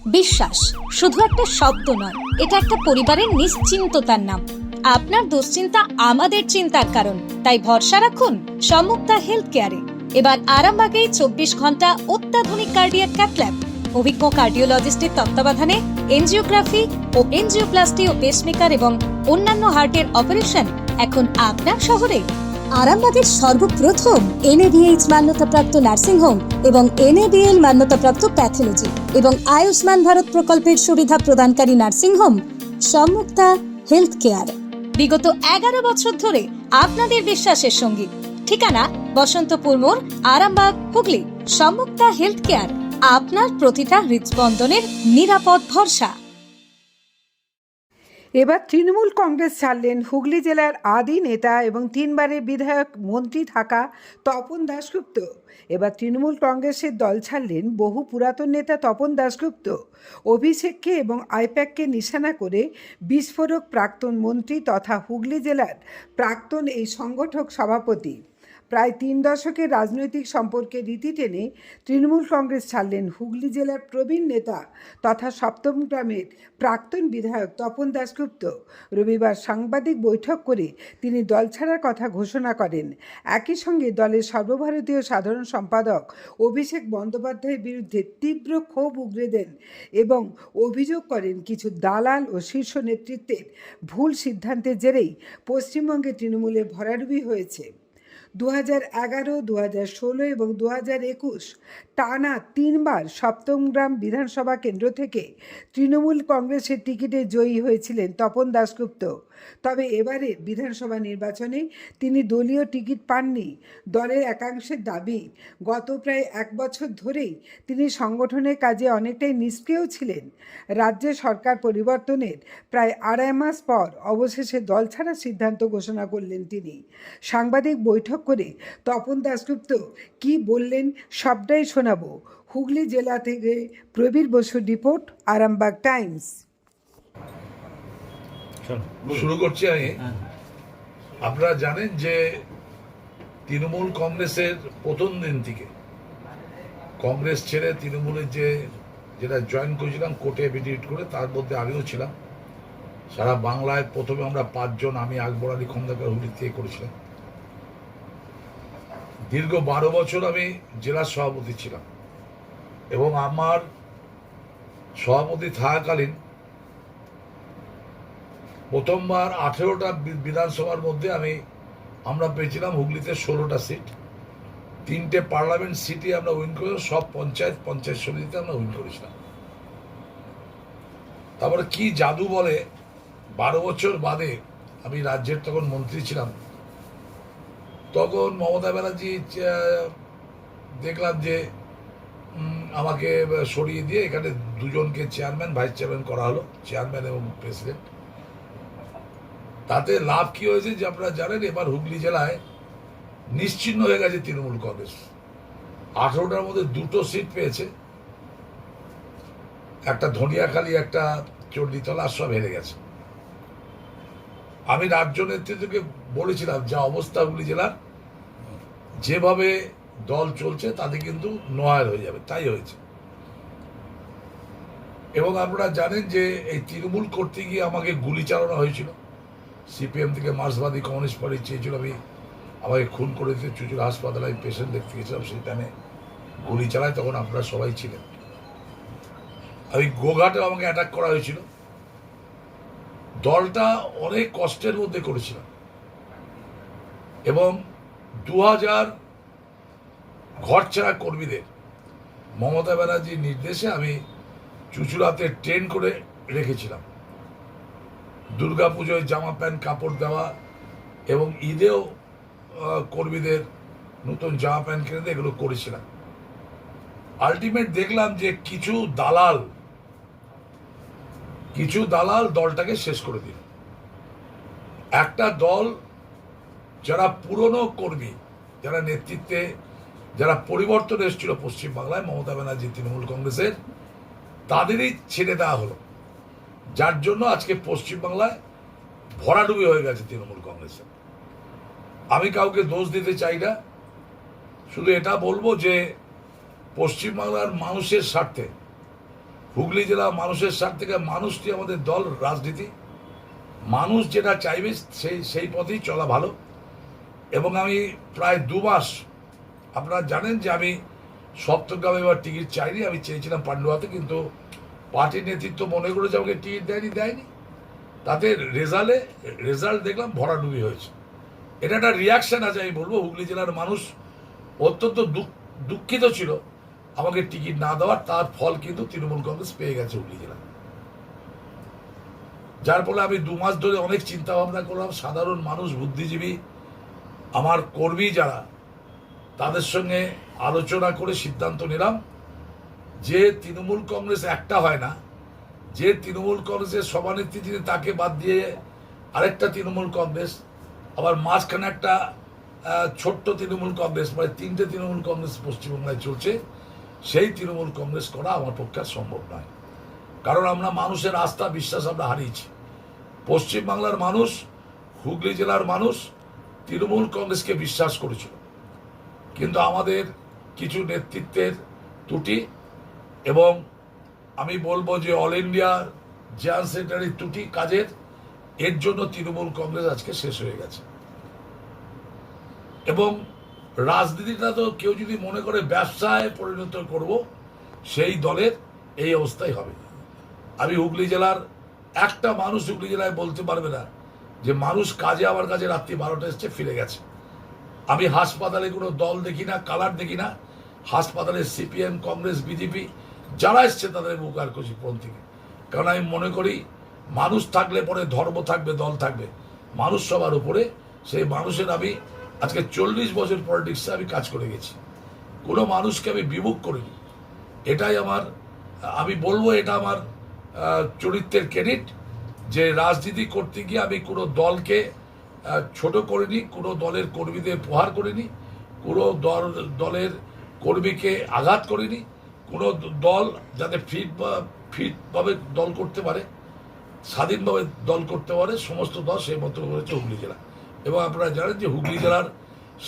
বিশ্বাস শুধু একটা শব্দ নয়, এটা একটা পরিবারের নিশ্চিন্ততার নাম। আপনার দুশ্চিন্তা আমাদের চিন্তার কারণ, তাই ভরসা রাখুন সম্মুক্তা হেলথ কেয়ারে। এবার আরামবাগেই 24 ঘন্টা অত্যাধুনিক কার্ডিয়াক ক্যাথল্যাব, অভিজ্ঞ কার্ডিওলজিস্টের তত্ত্বাবধানে এনজিওগ্রাফি ও এনজিওপ্লাস্টি ও পেসমেকার এবং অন্যান্য হার্টের অপারেশন এখন আপনার শহরে। আরামবাগের সর্বপ্রথম NABH মান্যতাপ্রাপ্ত নার্সিং হোম এবং NABL মান্যতাপ্রাপ্ত প্যাথোলজি এবং আয়ুষ্মান ভারত প্রকল্পের সুবিধা প্রদানকারী নার্সিং হোম সম্মুক্তা হেলথ কেয়ার। বিগত 11 বছর ধরে আপনাদের বিশ্বাসের সঙ্গী। ঠিকানা বসন্তপুর মোড়, আরামবাগ, হুগলি। সম্মুক্তা হেলথ কেয়ার, আপনার প্রতিটা হৃদস্পন্দনের নিরাপদ ভরসা। এবার তৃণমূল কংগ্রেস ছাড়লেন হুগলি জেলার আদি নেতা এবং 3 বারের বিধায়ক মন্ত্রী থাকা তপন দাশগুপ্ত। এবার তৃণমূল কংগ্রেসের দল ছাড়লেন বহু পুরাতন নেতা তপন দাশগুপ্ত। অভিষেককে এবং আইপ্যাককে নিশানা করে বিস্ফোরক প্রাক্তন মন্ত্রী তথা হুগলি জেলার প্রাক্তন এই সংগঠক সভাপতি। প্রায় 3 দশকের রাজনৈতিক সম্পর্কে রীতি টেনে তৃণমূল কংগ্রেস ছাড়লেন হুগলি জেলার প্রবীণ নেতা তথা সপ্তম গ্রামের প্রাক্তন বিধায়ক তপন দাশগুপ্ত। রবিবার সাংবাদিক বৈঠক করে তিনি দল ছাড়ার কথা ঘোষণা করেন। একই সঙ্গে দলের সর্বভারতীয় সাধারণ সম্পাদক অভিষেক বন্দ্যোপাধ্যায়ের বিরুদ্ধে তীব্র ক্ষোভ উগরে দেন এবং অভিযোগ করেন কিছু দালাল ও শীর্ষ নেতৃত্বের ভুল সিদ্ধান্তের জেরেই পশ্চিমবঙ্গে তৃণমূলের ভরাডুবি হয়েছে। 2011, 2016 এবং 2021 টানা 3 বার সপ্তমগ্রাম বিধানসভা কেন্দ্র থেকে তৃণমূল কংগ্রেসের টিকিটে জয়ী হয়েছিলেন তপন দাশগুপ্ত। তবে এবারে বিধানসভা নির্বাচনে তিনি দলীয় টিকিট পাননি। দলের একাংশের দাবি, গত প্রায় 1 বছর ধরেই তিনি সংগঠনের কাজে অনেকটাই নিষ্ক্রিয় ছিলেন। রাজ্যে সরকার পরিবর্তনের প্রায় 2.5 মাস পর অবশেষে দল ছাড়ার সিদ্ধান্ত ঘোষণা করলেন তিনি। সাংবাদিক বৈঠক করে তপন দাশগুপ্ত কি বললেন সবটাই শোনাবো। হুগলি জেলা থেকে প্রবীর বসুর রিপোর্ট, আরামবাগ টাইমস। শুরু করছি আমি। আপনারা জানেন যে তৃণমূল কংগ্রেসের প্রথম দিন থেকে কংগ্রেস ছেড়ে তৃণমূলের যেটা জয়েন করেছিলাম কোর্টে এফিডেভিট করে, তার মধ্যে আমিও ছিলাম। সারা বাংলায় প্রথমে আমরা 5 জন, আমি আকবর আলী খন্দকার হুগলি থেকে করেছিলাম। দীর্ঘ 12 বছর আমি জেলার সভাপতি ছিলাম এবং আমার সভাপতি থাকাকালীন প্রথমবার 18টা বিধানসভার মধ্যে আমরা পেয়েছিলাম হুগলিতে 16টা সিট। 3টে পার্লামেন্ট সিটে আমরা উইন করে সব পঞ্চায়েত সমিতিতে আমরা উইন করেছিলাম। তারপরে কি জাদু বলে 12 বছর বাদে আমি রাজ্যের তখন মন্ত্রী ছিলাম, তখন মমতা ব্যানার্জি দেখলাম যে আমাকে সরিয়ে দিয়ে এখানে 2 জনকে চেয়ারম্যান ভাইস চেয়ারম্যান করা হলো, চেয়ারম্যান এবং প্রেসিডেন্ট। তাতে লাভ কি হয়েছে যে আপনারা জানেন, এবার হুগলি জেলায় নিশ্চিহ্ন হয়ে গেছে তৃণমূল কংগ্রেস। 18টার মধ্যে 2টো সিট পেয়েছে, একটা ধনিয়াখালী, একটা চণ্ডীতলা, সব হেরে গেছে। আমি রাজ্য নেতৃত্বকে বলেছিলাম যা অবস্থা হুগলি জেলার, যেভাবে দল চলছে তাতে কিন্তু নয়ার হয়ে যাবে, তাই হয়েছে। এবং আপনারা জানেন যে এই তৃণমূল করতে গিয়ে আমাকে গুলি চালানো হয়েছিল। সিপিএম থেকে মার্ক্সবাদী কমিউনিস্ট পার্টি চেয়েছিল আমাকে খুন করে দিতে। চুচুড়া হাসপাতালে আমি পেশেন্ট দেখতে গেছিলাম, সেই টাইমে গুলি চালায়, তখন আপনারা সবাই ছিলেন। আমি গোঘাটে আমাকে অ্যাটাক করা হয়েছিল। দলটা অনেক কষ্টের মধ্যে করেছিলাম এবং 2000 ঘরছাড়া কর্মীদের মমতা ব্যানার্জির নির্দেশে আমি চুচুড়াতে ট্রেন করে রেখেছিলাম। দুর্গাপুজোয় জামা প্যান্ট কাপড় দেওয়া এবং ঈদেও কর্মীদের নতুন জামা প্যান্ট কিনে দিয়ে এগুলো করেছিলাম। আলটিমেট দেখলাম যে কিছু দালাল দলটাকে শেষ করে দিল। একটা দল যারা পুরনো কর্মী, যারা নেতৃত্বে, যারা পরিবর্তন এসেছিল পশ্চিমবাংলায় মমতা ব্যানার্জি তৃণমূল কংগ্রেসের, তাদেরই ছেড়ে দেওয়া হলো, যার জন্য আজকে পশ্চিমবাংলায় ভরাডুবি হয়ে গেছে তৃণমূল কংগ্রেসের। আমি কাউকে দোষ দিতে চাই না, শুধু এটা বলবো যে পশ্চিমবাংলার মানুষের স্বার্থে হুগলি জেলা মানুষের স্বার্থ থেকে মানুষটি আমাদের দল, রাজনীতি মানুষ যেটা চাইবে সেই পথেই চলা ভালো। এবং আমি প্রায় 2 মাস, আপনারা জানেন যে আমি সপ্তগ্রামে এবার টিকিট চাইনি, আমি চেয়েছিলাম পান্ডুয়াতে, কিন্তু পার্টির নেতৃত্ব মনে করে যে আমাকে টিকিট দেয়নি। তাতে রেজাল্ট দেখলাম ভরাডুবি হয়েছে। এটা একটা রিয়াকশন আছে। আমি বলবো হুগলি জেলার মানুষ অত্যন্ত দুঃখিত ছিল আমাকে টিকিট না দেওয়ার। তার ফল কিন্তু তৃণমূল কংগ্রেস পেয়ে গেছে হুগলি জেলা। যার ফলে আমি 2 মাস ধরে অনেক চিন্তা ভাবনা করলাম, সাধারণ মানুষ, বুদ্ধিজীবী, আমার কর্মী যারা, তাদের সঙ্গে আলোচনা করে সিদ্ধান্ত নিলাম যে তৃণমূল কংগ্রেস একটা হয় না, যে তৃণমূল কংগ্রেসের সভানেত্রী যিনি, তাকে বাদ দিয়ে আরেকটা তৃণমূল কংগ্রেস, আবার মাঝখানে একটা ছোট্ট তৃণমূল কংগ্রেস, মানে 3টে তৃণমূল কংগ্রেস পশ্চিমবাংলায় চলছে। সেই তৃণমূল কংগ্রেস করা আমার পক্ষে সম্ভব নয়, কারণ আমরা মানুষের আস্থা বিশ্বাস আমরা হারিয়েছি। পশ্চিমবাংলার মানুষ, হুগলি জেলার মানুষ তৃণমূল কংগ্রেসকে বিশ্বাস করেছিল, কিন্তু আমাদের কিছু নেতৃত্বের ত্রুটি এবং আমি বলবো যে অল ইন্ডিয়া জেনারেল সেক্রেটারির ত্রুটি কাজের, এর জন্য তৃণমূল কংগ্রেস আজকে শেষ হয়ে গেছে। এবং রাজনীতিটা তো কেউ যদি মনে করে ব্যবসায় পরিণত করব, সেই দলের এই অবস্থাই হবে। আমি হুগলি জেলার একটা মানুষ হুগলি জেলায় বলতে পারবে না যে মানুষ কাজে আমার কাছে রাত্রি 12টা এসছে ফিরে গেছে। আমি হাসপাতালে কোনো দল দেখি না, কালার দেখি না। হাসপাতালে সিপিএম, কংগ্রেস, বিজেপি যারা এসছে তাদের মুখ আর খুশি পন্থীকে। কারণ আমি মনে করি মানুষ থাকলে পরে ধর্ম থাকবে, দল থাকবে, মানুষ সবার উপরে। সেই মানুষের আমি আজকে 40 বছর পলিটিক্সে আমি কাজ করে গেছি, কোনো মানুষকে আমি বিমুখ করিনি। এটাই আমার, আমি বলবো এটা আমার চরিত্রের ক্রেডিট, যে রাজনীতি করতে গিয়ে আমি কোনো দলকে ছোট করিনি, কোনো দলের কর্মীদের প্রহার করিনি, কোনো দলের কর্মীকে আঘাত করিনি। কোনো দল যাতে ফিটভাবে দল করতে পারে, স্বাধীনভাবে দল করতে পারে, সমস্ত দল সেই মতো করেছে হুগলি জেলা। এবং আপনারা জানেন যে হুগলি জেলার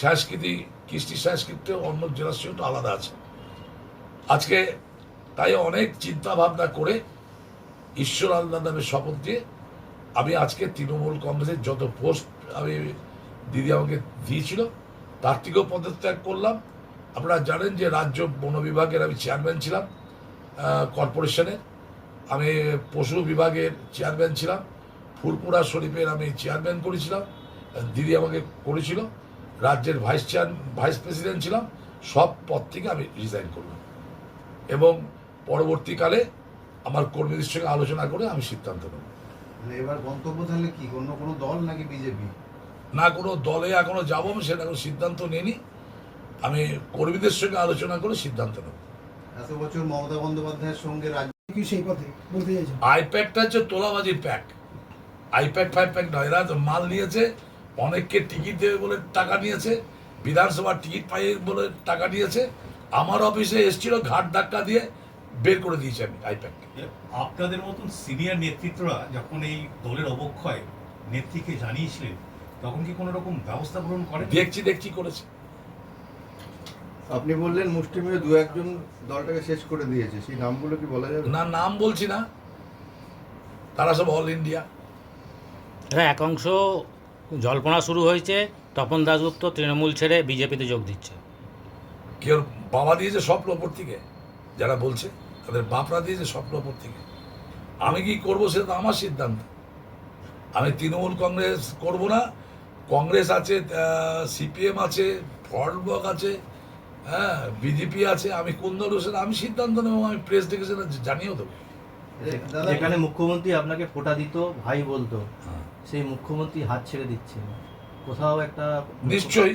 সংস্কৃতি, কৃষ্টি সংস্কৃতি অন্য জেলার সঙ্গে আলাদা আছে। আজকে তাই অনেক চিন্তা ভাবনা করে ঈশ্বর আল্লাহ নামে শপথ দিয়ে আমি আজকে তৃণমূল কংগ্রেসের যত পোস্ট আমি দিদি আমাকে দিয়েছিল তার থেকেও পদত্যাগ করলাম। আপনারা জানেন যে রাজ্য বন বিভাগের আমি চেয়ারম্যান ছিলাম, কর্পোরেশনের আমি পশু বিভাগের চেয়ারম্যান ছিলাম, ফুলপুরা শরীফের আমি চেয়ারম্যান করেছিলাম, দিদি আমাকে করেছিল, রাজ্যের ভাইস প্রেসিডেন্ট ছিলাম। সব পদ থেকে আমি রিজাইন করলাম এবং পরবর্তীকালে আমার কর্মীদের সঙ্গে আলোচনা করে আমি সিদ্ধান্ত নেব। এবার গন্তব্য তাহলে কি, অন্য কোনো দল নাকি বিজেপি? না, কোনো দলে এখনো যাবো আমি সেটা কোনো সিদ্ধান্ত নিইনি। আমি কর্মীদের সঙ্গে আলোচনা করে সিদ্ধান্ত নেব। এত বছর মমতা বন্দ্যোপাধ্যায়ের সঙ্গে রাজ্য কি সেই পথে বলতে চাইছেন? আইপ্যাকটা হচ্ছে তোলাবাজির প্যাক, আইপ্যাক ফাইপ্যাক নয়। এরা তো মাল নিয়েছে, অনেককে টিকিট দেবে বলে টাকা নিয়েছে, বিধানসভার টিকিট পাই বলে টাকা নিয়েছে। আমার অফিসে এসেছিল, ঘাট ধাক্কা দিয়ে বের করে দিয়েছে আমি আইপ্যাককে। আপনাদের মতন সিনিয়র নেতৃত্বরা যখন এই দলের অবক্ষয় নেত্রীকে জানিয়েছিলেন, তখন কি কোনো রকম ব্যবস্থা গ্রহণ করেন? দেখছি করেছে। আপনি বললেন মুষ্টিমেয় 2-1 দলটাকে শেষ করে দিয়েছে, সেই নামগুলো কি বলা যাবে? না, নাম বলছি না, তারা সব অল ইন্ডিয়া। একাংশ জল্পনা শুরু হয়েছে, তপন দাশগুপ্ত তৃণমূল ছেড়ে বিজেপিতে যোগ দিচ্ছে। কেউ বাবা দিয়েছে স্বপ্ন ওপর থেকে, যারা বলছে তাদের বাপরা দিয়েছে স্বপ্ন ওপর থেকে। আমি কি করবো সেটা তো আমার সিদ্ধান্ত। আমি তৃণমূল কংগ্রেস করব না। কংগ্রেস আছে, সিপিএম আছে, ফরওয়ার্ড ব্লক আছে, হ্যাঁ, বিজেপি আছে। আমি কোন দল সেটা আমি সিদ্ধান্ত নেব, আমি প্রেস ডেকে সেটা জানিয়েও দেবো। যেখানে মুখ্যমন্ত্রী আপনাকে ফোঁটা দিত, ভাই বলতো, হ্যাঁ। সেই মুখ্যমন্ত্রী হাত ছেড়ে দিচ্ছে। কোথাও একটা নিশ্চয়ই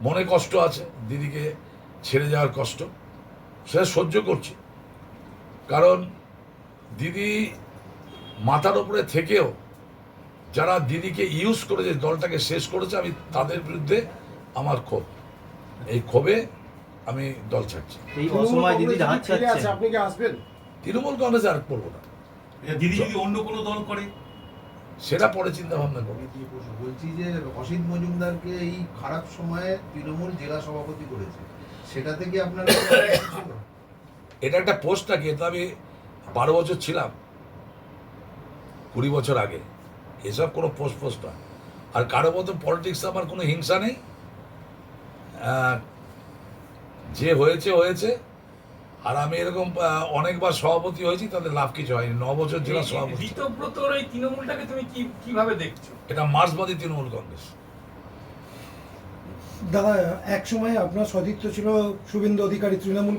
মনে কষ্ট আছে, দিদিকে ছেড়ে যাওয়ার কষ্ট, সেটা সহ্য করছি। কারণ দিদি মাথার উপরে থেকেও যারা দিদিকে ইউজ করেছে, দলটাকে শেষ করেছে, আমি তাদের বিরুদ্ধে আমার ক্ষোভ। এই ক্ষোভে আমি দল ছাড়ছি। এই অসময় দিদি হাত ছাড়ছে। আপনি কি আসবেন? তৃণমূল কংগ্রেস আর করবো না, দিদি যদি অন্য কোনো দল করে? সেটা পরে চিন্তা ভাবনা করবো। বলছি যে অসিত মজুমদারকে এই খারাপ সময়ে তৃণমূল জেলা সভাপতি করেছে, সেটা থেকে আপনার এটা একটা পোস্ট নাকি? এটা আমি 12 বছর ছিলাম, 20 বছর আগে। এসব কোনো পোস্ট না। আর কারো মতো পলিটিক্স আমার কোনো হিংসা নেই। যে হয়েছে হয়েছে। আর আমি এরকম অনেকবার সভাপতি হয়েছি, তাদের লাভ কিছু হয়নি। 9 বছর জেলা সভাপতি। ঋতব্রতর এই তৃণমূলটাকে তুমি কিভাবে দেখছো? এটা মার্ক্সবাদী তৃণমূল কংগ্রেস। দাদা, এক সময় আপনার সতীর্থ ছিল শুভেন্দু অধিকারী, তৃণমূল।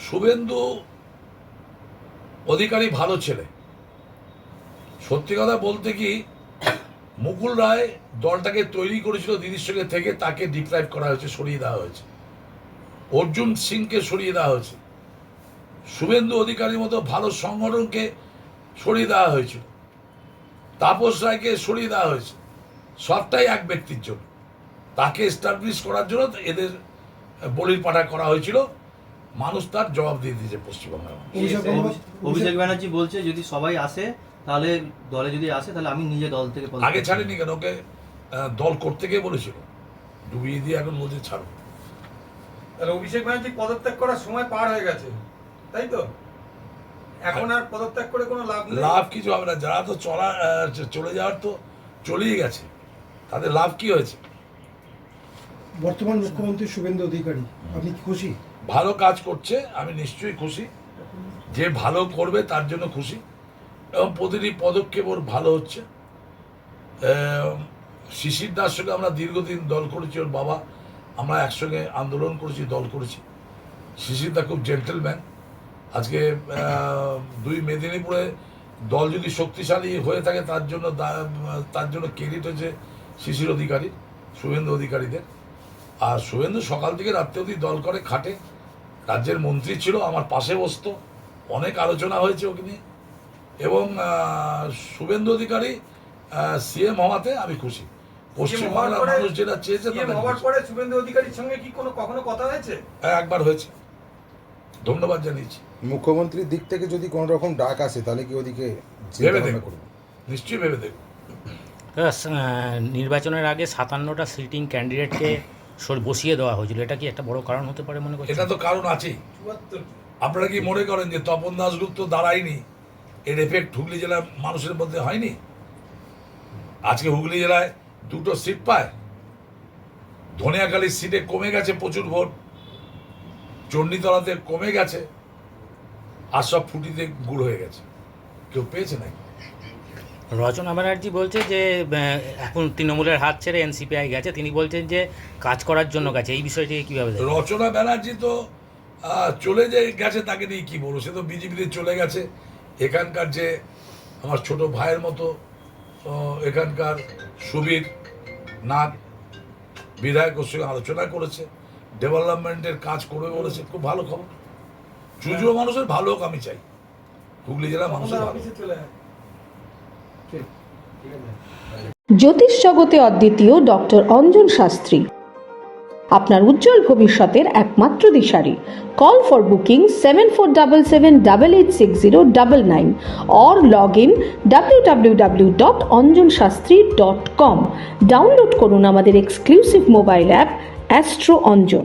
শুভেন্দু অধিকারী ভালো ছেলে। সত্যি কথা বলতে কি, মুকুল রায় দলটাকে তৈরি করেছিল দিদির সঙ্গে থেকে, তাকে ডিপ্রাইভ করা হয়েছে, সরিয়ে দেওয়া হয়েছে। অর্জুন সিংকে সরিয়ে দেওয়া হয়েছে। শুভেন্দু অধিকারীর মতো ভালো সংগঠনকে সরিয়ে দেওয়া হয়েছিল। তাপস রায়কে সরিয়ে দেওয়া হয়েছে। সবটাই এক ব্যক্তির জন্য। তাকে এস্টাবলিশ করার জন্য এদের বলির পাঠা করা হয়েছিল। মানুষ তার জবাব দিয়ে দিয়েছে পশ্চিমবঙ্গের মানুষ। অভিষেক ব্যানার্জি বলছে যদি সবাই আসে, তাহলে দলে যদি আসে, তাহলে আমি নিজে দল থেকে পদত্যাগ আগে করব। ছাড়েনি কেন? ওকে দল করতে গিয়ে বলেছিল, ডুবিয়ে দিয়ে এখন বলছে ছাড়ো। তাহলে অভিষেক ব্যানার্জি পদত্যাগ করার সময় পার হয়ে গেছে, তাই তো? এখন আর পদত্যাগ করে কোনো লাভ নেই। লাভ কিছু হবে না। যারা তো চলে যাওয়ার তো চলেই গেছে, তাদের লাভ কি হয়েছে? বর্তমান মুখ্যমন্ত্রী শুভেন্দু অধিকারী, আপনি কি খুশি? ভালো কাজ করছে, আমি নিশ্চয়ই খুশি। যে ভালো করবে তার জন্য খুশি। এবং প্রতিটি পদক্ষেপ ওর ভালো হচ্ছে। শিশির দাস সঙ্গে আমরা দীর্ঘদিন দল করেছি, ওর বাবা, আমরা একসঙ্গে আন্দোলন করেছি, দল করেছি। শিশির দা খুব জেন্টেলম্যান। আজকে 2 মেদিনীপুরে দল যদি শক্তিশালী হয়ে থাকে, তার জন্য ক্রেডিট হচ্ছে শিশির অধিকারী, শুভেন্দু অধিকারীদের। আর শুভেন্দু সকাল থেকে রাত্রে অবধি দল করে, খাটে। রাজ্যের মন্ত্রী ছিল, আমার পাশে বসতো, অনেক আলোচনা হয়েছে ওকে নিয়ে। এবং শুভেন্দু অধিকারী সিএম হওয়াতে আমি খুশি। পশ্চিমবাংলার মানুষ যেটা চেয়েছে তাদের হওয়ার পরে শুভেন্দু অধিকারীর সঙ্গে কি কখনো কথা হয়েছে? একবার হয়েছে, ধন্যবাদ জানিয়েছি। মুখ্যমন্ত্রীর দিক থেকে যদি কোনো রকম ডাক আসে, তাহলে কি ওদিকে ভেবে দেখব, নিশ্চয়ই ভেবে দেখব। নির্বাচনের আগে 57টা সিটিং ক্যান্ডিডেটকে বসিয়ে দেওয়া হয়েছিল, এটা কি একটা বড় কারণ হতে পারে মনে করছেন? এটা তো কারণ আছেই। আপনারা কি মনে করেন যে তপন দাশগুপ্ত দাঁড়ায়নি, এর এফেক্ট হুগলি জেলার মানুষের মধ্যে হয়নি? আজকে হুগলি জেলায় 2টো সিট পায়। ধনিয়াখালীর সিটে কমে গেছে প্রচুর ভোট, চণ্ডীতলাতে কমে গেছে, আর সব ফুটিতে গুড় হয়ে গেছে। কেউ পেয়েছে নাকি? রচনা ব্যানার্জি বলছে যে এখন তৃণমূলের হাত ছেড়ে এনসিপিআই গেছে, তিনি বলছেন যে কাজ করার জন্য গেছে। এই বিষয়টিকে কীভাবে দেখেন? রচনা ব্যানার্জি তো চলে গেছে, তাকে নিয়ে কী বলবো? সে তো বিজেপিতে চলে গেছে। এখানকার যে আমার ছোট ভাইয়ের মতো এখানকার সুবীর নাগ বিধায়ক, ওর সঙ্গে আলোচনা করেছে, ডেভেলপমেন্টের কাজ করবে বলেছে। খুব ভালো খবর। চুজুড়ো মানুষের ভালো হোক আমি চাই, হুগলি জেলার মানুষের ভালো। জ্যোতিষ জগতে অদ্বিতীয় ডক্টর অঞ্জন শাস্ত্রী, আপনার উজ্জ্বল ভবিষ্যতের একমাত্র দিশারি। Call for booking 7477886099 or log in www.anjanshastri.com। Download করুন আমাদের exclusive mobile app astro Anjan.